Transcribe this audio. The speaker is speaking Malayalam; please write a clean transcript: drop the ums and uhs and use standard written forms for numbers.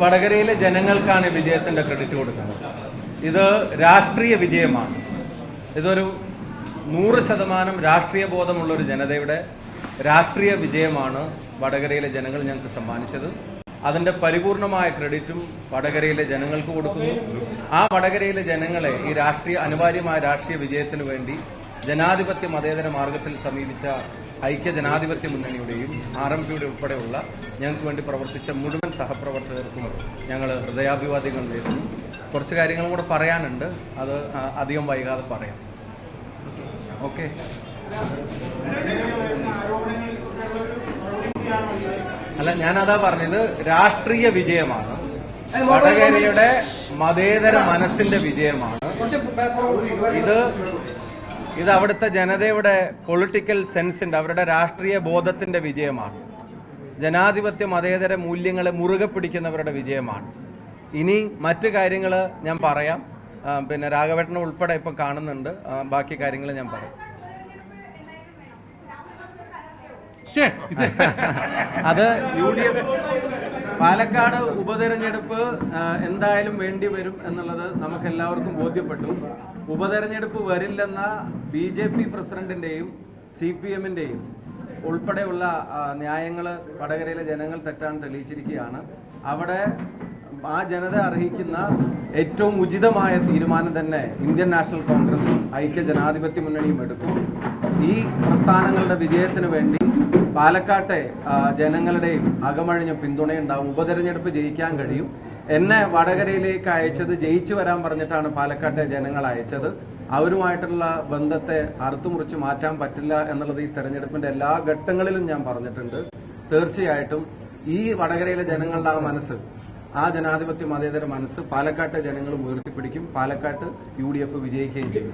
വടകരയിലെ ജനങ്ങൾക്കാണ് വിജയത്തിന്റെ ക്രെഡിറ്റ് കൊടുക്കുന്നത്. ഇത് രാഷ്ട്രീയ വിജയമാണ്. ഇതൊരു 100% രാഷ്ട്രീയ ബോധമുള്ളൊരു ജനതയുടെ രാഷ്ട്രീയ വിജയമാണ് വടകരയിലെ ജനങ്ങൾ ഞങ്ങൾക്ക് സമ്മാനിച്ചത്. അതിൻ്റെ പരിപൂർണമായ ക്രെഡിറ്റും വടകരയിലെ ജനങ്ങൾക്ക് കൊടുക്കുന്നു. ആ വടകരയിലെ ജനങ്ങളെ ഈ അനിവാര്യമായ രാഷ്ട്രീയ വിജയത്തിന് വേണ്ടി ജനാധിപത്യ മതേതര മാർഗത്തിൽ സമീപിച്ച ഐക്യ ജനാധിപത്യ മുന്നണിയുടെയും RMPയുടെ ഉൾപ്പെടെയുള്ള ഞങ്ങൾക്ക് വേണ്ടി പ്രവർത്തിച്ച മുഴുവൻ സഹപ്രവർത്തകർക്കും ഞങ്ങൾ ഹൃദയാഭിവാദ്യങ്ങൾ നേരുന്നു. കുറച്ച് കാര്യങ്ങളും കൂടെ പറയാനുണ്ട്, അത് അധികം വൈകാതെ പറയാം. ഓക്കെ. അല്ല, ഞാനതാ പറഞ്ഞത്, രാഷ്ട്രീയ വിജയമാണ്, വടകരയുടെ മതേതര മനസ്സിന്റെ വിജയമാണ്. ഇത് അവിടുത്തെ ജനതയുടെ പൊളിറ്റിക്കൽ സെൻസിന്റെ, അവരുടെ രാഷ്ട്രീയ ബോധത്തിന്റെ വിജയമാണ്. ജനാധിപത്യ മതേതര മൂല്യങ്ങളെ മുറുകെ പിടിക്കുന്നവരുടെ വിജയമാണ്. ഇനി മറ്റു കാര്യങ്ങൾ ഞാൻ പറയാം. പിന്നെ രാഘവേട്ടനെ ഉൾപ്പെടെ ഇപ്പം കാണുന്നുണ്ട്. ബാക്കി കാര്യങ്ങൾ ഞാൻ പറയാം. അത് UDF പാലക്കാട് ഉപതെരഞ്ഞെടുപ്പ് എന്തായാലും വേണ്ടി വരും എന്നുള്ളത് നമുക്ക് എല്ലാവർക്കും ബോധ്യപ്പെട്ടു. ഉപതെരഞ്ഞെടുപ്പ് വരില്ലെന്ന BJP പ്രസിഡന്റിന്റെയും CPMന്റെയും ഉൾപ്പെടെയുള്ള ന്യായങ്ങൾ വടകരയിലെ ജനങ്ങൾ തെറ്റാണ് തെളിയിച്ചിരിക്കുകയാണ്. അവിടെ ആ ജനത അർഹിക്കുന്ന ഏറ്റവും ഉചിതമായ തീരുമാനം തന്നെ ഇന്ത്യൻ നാഷണൽ കോൺഗ്രസും ഐക്യ ജനാധിപത്യ മുന്നണിയും എടുക്കും. ഈ പ്രസ്ഥാനങ്ങളുടെ വിജയത്തിന് വേണ്ടി പാലക്കാട്ടെ ജനങ്ങളുടെയും അകമഴിഞ്ഞ പിന്തുണയുണ്ടാവും. ഉപതെരഞ്ഞെടുപ്പ് ജയിക്കാൻ കഴിയും. എന്നെ വടകരയിലേക്ക് അയച്ചത് ജയിച്ചു വരാൻ പറഞ്ഞിട്ടാണ് പാലക്കാട്ടെ ജനങ്ങൾ അയച്ചത്. അവരുമായിട്ടുള്ള ബന്ധത്തെ അറുത്തുമുറിച്ച് മാറ്റാൻ പറ്റില്ല എന്നുള്ളത് ഈ തെരഞ്ഞെടുപ്പിന്റെ എല്ലാ ഘട്ടങ്ങളിലും ഞാൻ പറഞ്ഞിട്ടുണ്ട്. തീർച്ചയായിട്ടും ഈ വടകരയിലെ ജനങ്ങളുടെ ആ മനസ്സ്, ആ ജനാധിപത്യ മതേതര മനസ്സ് പാലക്കാട്ടെ ജനങ്ങൾ ഉയർത്തിപ്പിടിക്കും. പാലക്കാട്ട് UDF വിജയിക്കുകയും ചെയ്യും.